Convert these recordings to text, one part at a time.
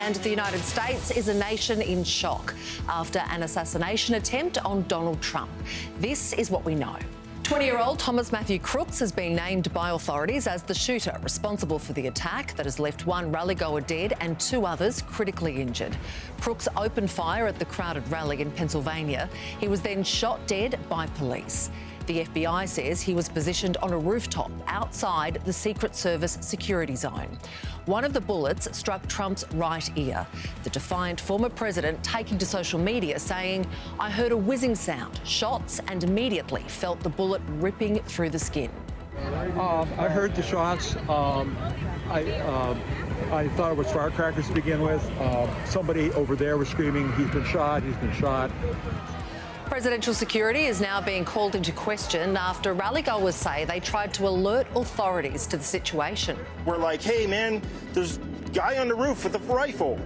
And the United States is a nation in shock after an assassination attempt on Donald Trump. This is what we know. 20-year-old Thomas Matthew Crooks has been named by authorities as the shooter responsible for the attack that has left one rallygoer dead and two others critically injured. Crooks opened fire at the crowded rally in Pennsylvania. He was then shot dead by police. The FBI says he was positioned on a rooftop outside the Secret Service security zone. One of the bullets struck Trump's right ear. The defiant former president taking to social media saying, "I heard a whizzing sound, shots, and immediately felt the bullet ripping through the skin." I heard the shots. I thought it was firecrackers to begin with. Somebody over there was screaming, "He's been shot, he's been shot." Presidential security is now being called into question after rallygoers say they tried to alert authorities to the situation. We're like, "Hey, man, there's a guy on the roof with a rifle."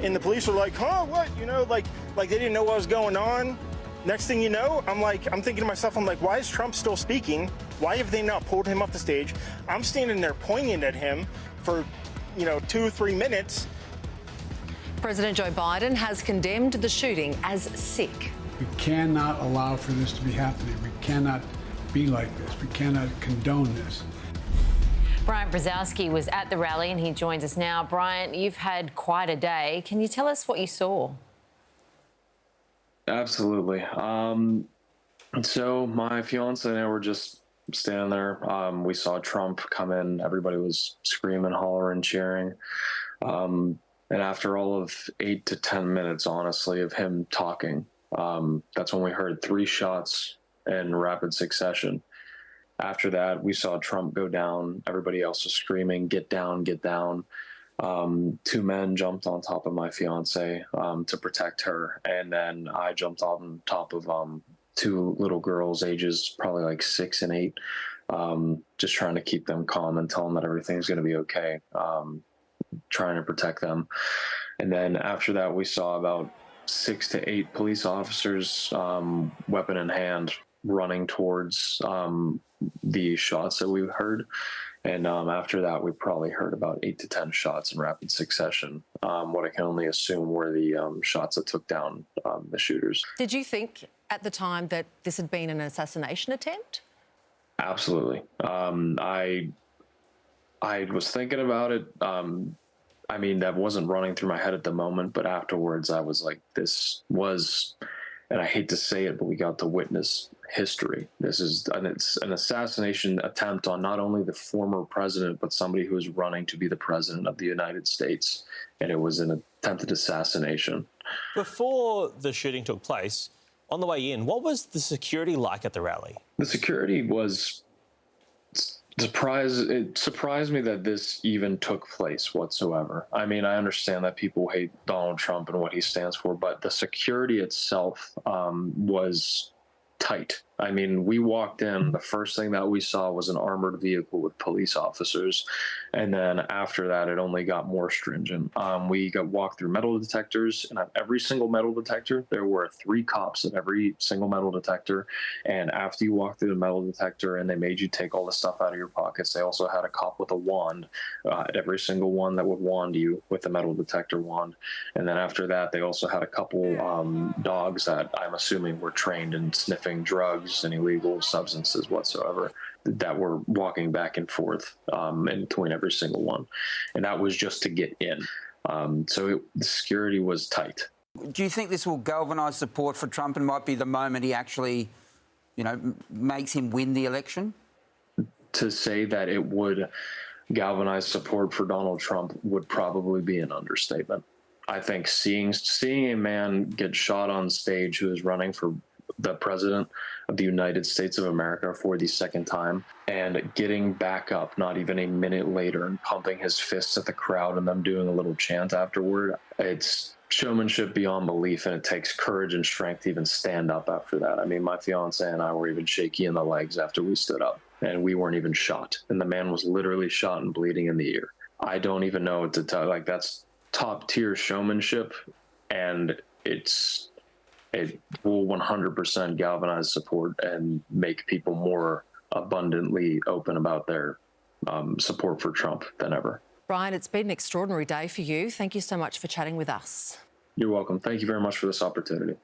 And the police were like, "Huh, what?" You know, like they didn't know what was going on. Next thing you know, I'm thinking to myself, why is Trump still speaking? Why have they not pulled him off the stage? I'm standing there pointing at him for, 2 or 3 minutes. President Joe Biden has condemned the shooting as sick. We cannot allow for this to be happening. We cannot be like this. We cannot condone this. Bryant Brzozowski was at the rally and he joins us now. Bryant, you've had quite a day. Can you tell us what you saw? Absolutely. So my fiance and I were just standing there. We saw Trump come in. Everybody was screaming, hollering, cheering. And after all of 8 to 10 minutes, honestly, of him talking, that's when we heard 3 shots in rapid succession. After that, we saw Trump go down. Everybody else was screaming, "Get down, get down." 2 men jumped on top of my fiance to protect her. And then I jumped on top of 2 little girls, ages probably like 6 and 8, just trying to keep them calm and tell them that everything's going to be okay, trying to protect them. And then after that, we saw about 6 to 8 police officers, weapon in hand, running towards the shots that we heard. And after that, we probably heard about 8 to 10 shots in rapid succession. What I can only assume were the shots that took down the shooters. Did you think at the time that this had been an assassination attempt? Absolutely. I was thinking about it. That wasn't running through my head at the moment, but afterwards I was like, this was, and I hate to say it, but we got to witness history. It's an assassination attempt on not only the former president, but somebody who was running to be the president of the United States. And it was an attempted assassination. Before the shooting took place, on the way in, what was the security like at the rally? The security was it surprised me that this even took place whatsoever. I understand that people hate Donald Trump and what he stands for, but the security itself was tight. We walked in, the first thing that we saw was an armored vehicle with police officers. And then after that, it only got more stringent. We got walked through metal detectors, and at every single metal detector, there were 3 cops at every single metal detector. And after you walked through the metal detector and they made you take all the stuff out of your pockets, they also had a cop with a wand at every single one that would wand you with the metal detector wand. And then after that, they also had a couple dogs that I'm assuming were trained in sniffing drugs and illegal substances whatsoever, that were walking back and forth in between every single one. And that was just to get in. The security was tight. Do you think this will galvanise support for Trump and might be the moment he actually, makes him win the election? To say that it would galvanize support for Donald Trump would probably be an understatement. I think seeing a man get shot on stage who is running for the president of the United States of America for the second time, and getting back up not even a minute later and pumping his fists at the crowd and them doing a little chant afterward, it's showmanship beyond belief, and it takes courage and strength to even stand up after that. My fiance and I were even shaky in the legs after we stood up, and we weren't even shot, and the man was literally shot and bleeding in the ear. I don't even know what to tell. That's top tier showmanship, and it will 100% galvanize support and make people more abundantly open about their support for Trump than ever. Brian, it's been an extraordinary day for you. Thank you so much for chatting with us. You're welcome. Thank you very much for this opportunity.